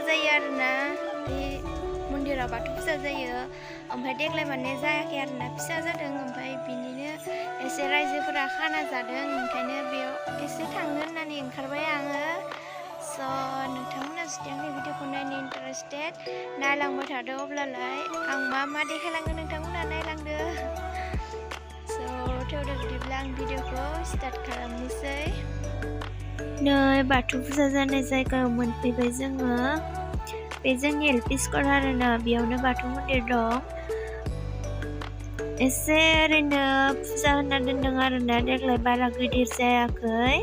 जायो आरोना बे मन्दिराव बाथौ फुजा जायो ओमफ्राय देग्लाय माने जायाखै आरोना फिसा जादों ओमफ्राय बिनिनो एसे रायजोफोरा खाना जादों ओंखायनो बेयाव एसे थांनो होननानै ओंखारबाय आङो स' नोंथांमोना जुदि आंनि भिडिअखौ नायनो इन्टारेस्टेड नायलांबाय थादो अब्लालाय आं मा देखायलाङो नोंथांमोना नायलांदो स' थेवबो बिदिब्ला आं भिडिअखौ स्टार्ट खालामनोसै नै बाथौ फुजा जानाय जायगायाव मोनफैबाय जोङो बे जोंनि एलपि स्कुल आरोना बेयावनो बाथौ मन्दिर दं एसे ओरैनो फुजा होना दोनदों आरोना देग्लाय बारा गिदिर जायाखै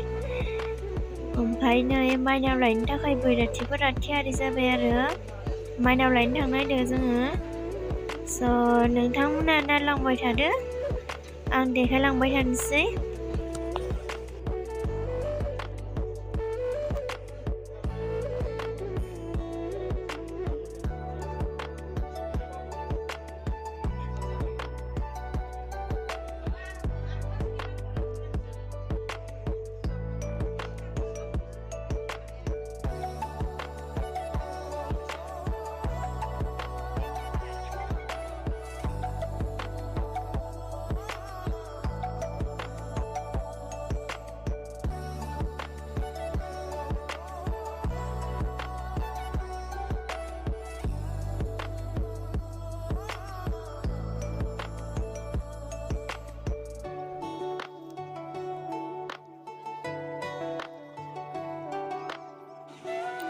ओमफ्राय नै माइनाव लायनो थाखाय बैराथिफोरा थियारि जाबाय आरो माइनाव लायनो थांनो नागिरदों जोङो स' नोंथांमोना नायलांबाय थादो आं देखायलांबाय थानोसै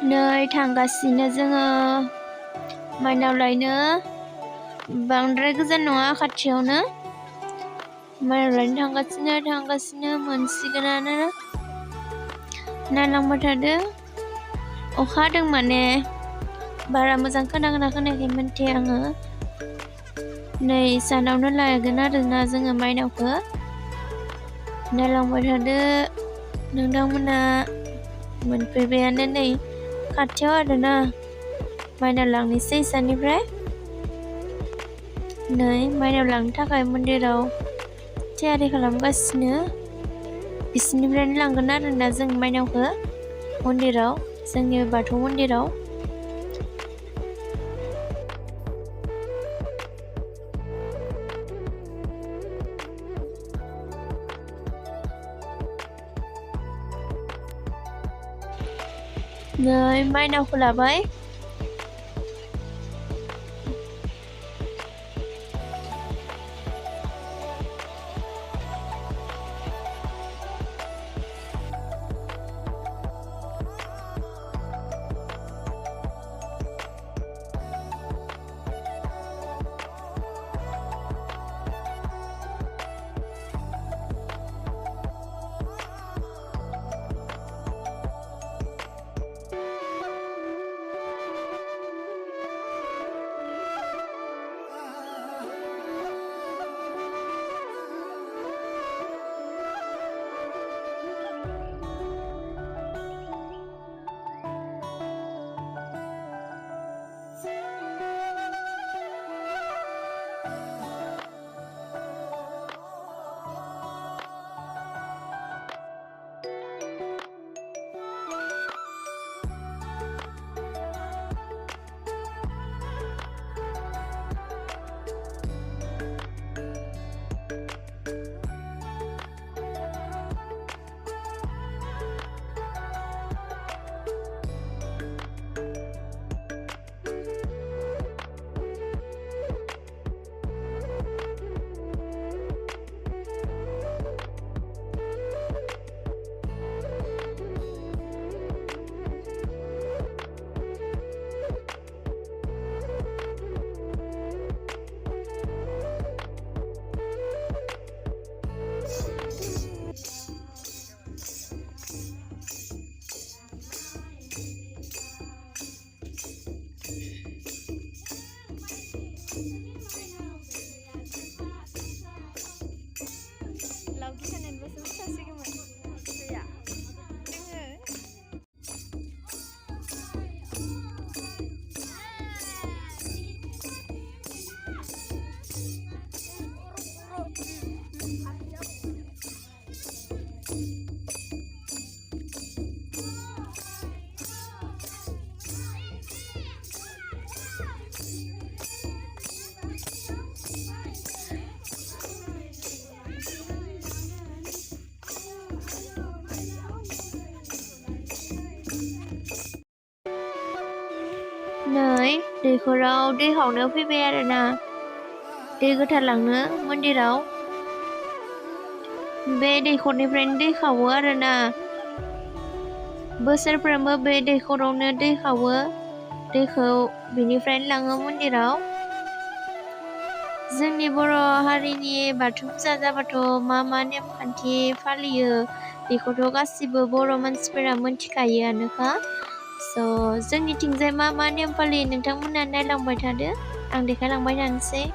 नै थांगासिनो जोङो माइनाव लायनो बांद्राय गोजान नङा खाथियावनो माइनाव लायनो थांगासिनो मोनसिगोनानो नायलांबाय थादो अखा हादों माने बारा मोजां खोनागोना खोनायाखै मिन्थिया आङो नै सानावनो लागोन आरोना जोङो माइनावखौ नायलांबाय थादो नोंथांमोना मोनफैबायानो नै खाथियाव आरोना माइनाव लांनोसै इसानिफ्राय नै माइनाव लांनो थाखाय मन्दिराव थियारि खालामगासिनो बिसिनिफ्रायनो लांगोन आरोना जों माइनावखौ मन्दिराव जोंनि बाथौ मन्दिराव नै माइनावखौ लाबाय दैखराव दै खावनो फैबाय आरोना दै गोथार लांनो मन्दिराव बे दैखरनिफ्रायनो दै खावो आरोना बोसोरफ्रोमबो बे दैखरावनो दै खावो दैखौ बेनिफ्रायनो लाङो मन्दिराव जोंनि बर' हारिनि बाथौ फुजा जाबाथ' मा नेमखान्थि फालियो बेखौथ' गासिबो बर' मानसिफोरा मोनथिखायोआनोखा जोंनिथिंजाय मा नेम फालियो नोंथांमोना नायलांबाय थादो आं देखायलांबाय थानोसै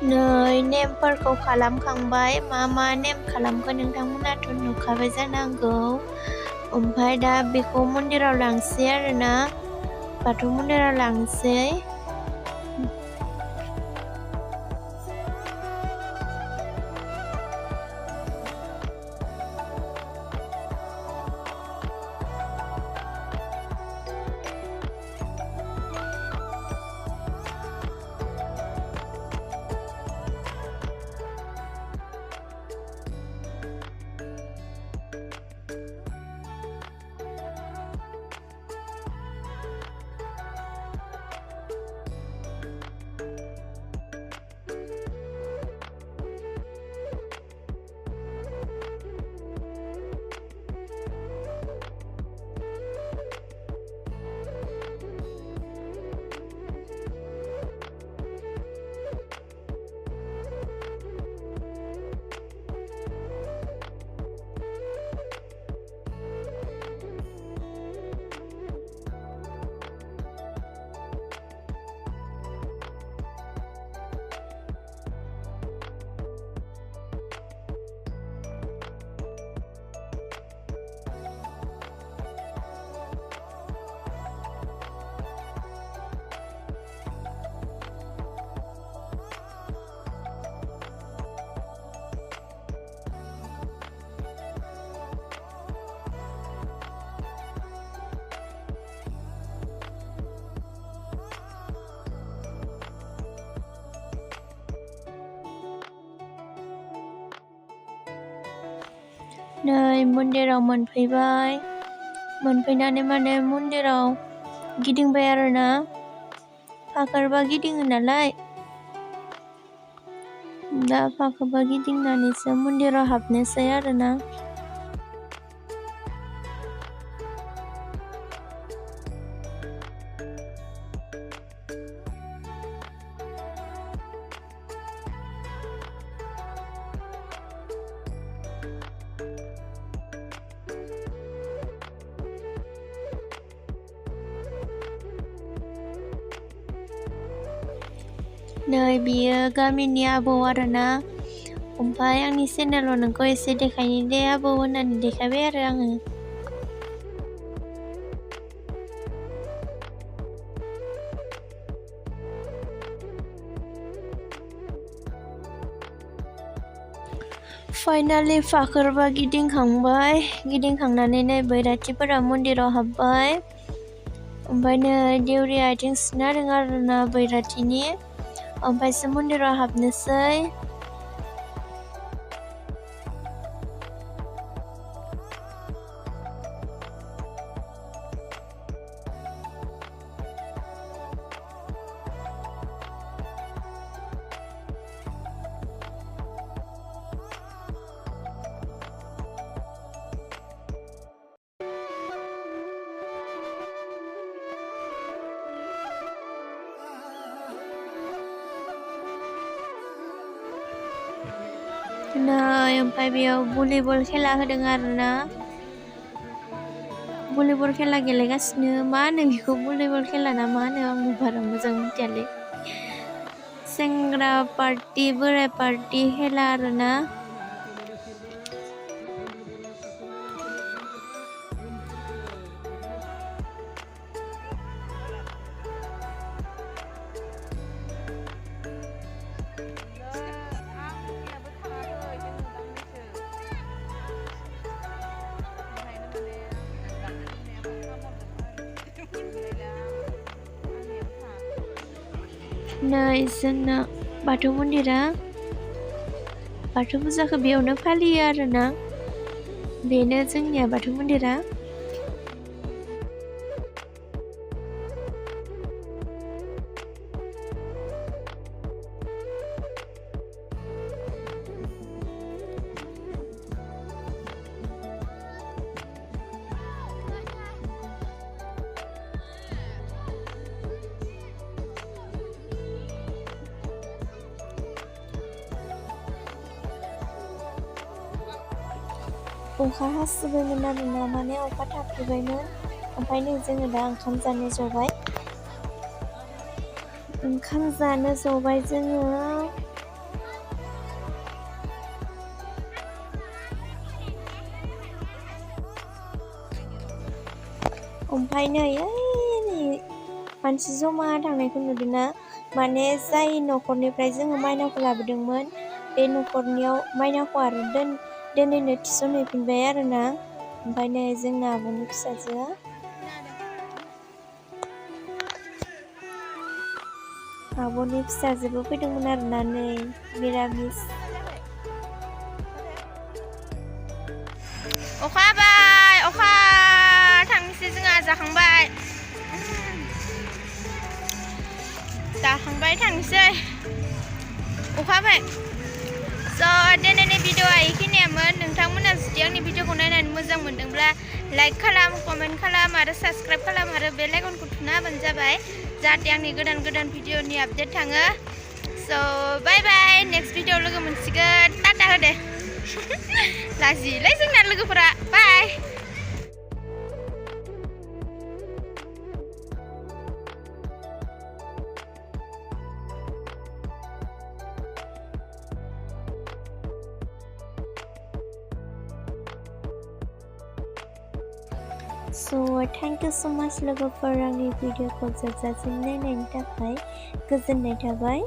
नै नेमफोरखौ खालामखांबाय मा नेम खालामखो नोंथांमोनाथ' नुखाबाय जानांगौ ओमफ्राय दा बेखौ मन्दिराव लांसै आरोना बाथौ मन्दिराव लांसै नै मन्दिराव मोनफैबाय मोनफैनानै माने मन्दिराव गिदिंबाय आरोना फाखोरबा गिदिङो नालाय दा फाखोरबा गिदिंनानैसो मन्दिराव हाबनोसै आरोना नै बियो गामिनि आबौ आरोना ओमफ्राय आंनि चेनेलाव नोंखौ एसे देखायनि दे आबौ होननानै देखायबाय आरो आङो फाइनालि फाखोरबा गिदिंखांबाय गिदिंखांनानै नै बैराथिफोरा मन्दिराव हाबबाय ओमफ्राय नै देउरिया आथिं सुना होदों आरोना बैराथिनि ओमफ्रायसो मन्दिराव हाबनोसै नै ओमफ्राय बेयाव भलिबल खेला होदों आरोना भलिबल खेला गेलेगासिनो मा होनो बेखौ भलिबल खेला ना मा होनो आंबो बारा मोजां मिथियालै सेंग्रा पार्टि बोराय पार्टि खेला आरोना नै जोंना बाथौ मन्दिरा बाथौ फुजाखौ बेयावनो फालियो आरोना बेनो जोंनिया बाथौ मन्दिरा अखा हासोबायमोन आरोना माने अखा थाफ्रिबायमोन ओमफ्राय नै जोङो दा ओंखाम जानो जबाय जोङो ओमफ्राय नै मानसि जमा थांनायखौ नुदोंना माने जाय न'खरनिफ्राय जोङो माइनावखौ लाबोदोंमोन बे न'खरनियाव माइनावखौ आरो दोनैनो थिसनहैफिनबाय आरोना ओमफ्राय नै जोंना आब'नि फिसाजोआ आब'नि फिसाजोबो फैदोंमोन आरोना नै मिरामिस अखा हाबाय अखा थांनोसै जोंहा जाखांबाय थांनोसै अखा हाबाय दिनैनि भिडिअआ बेखिनियामोन नोंथांमोना जुदि आंनि भिडिअखौ नायनानै मोजां मोनदोंब्ला लाइक खालाम कमेन्ट खालाम आरो साबस्क्राइब खालाम आरो बेल आइकनखौ थुना होबानो जाबाय जाहाथे आंनि गोदान भिडिअनि आपडेट थाङो बाय बाय नेक्स्ट भिडिअआव लोगो मोनसिगोन टाटा होदे लाजियोलै जोंना लोगोफोरा बाय thank you so much लोगोफोर आंनि भिडिअखौ जोबजासिम नायनायनि थाखाय गोजोननाय थाबाय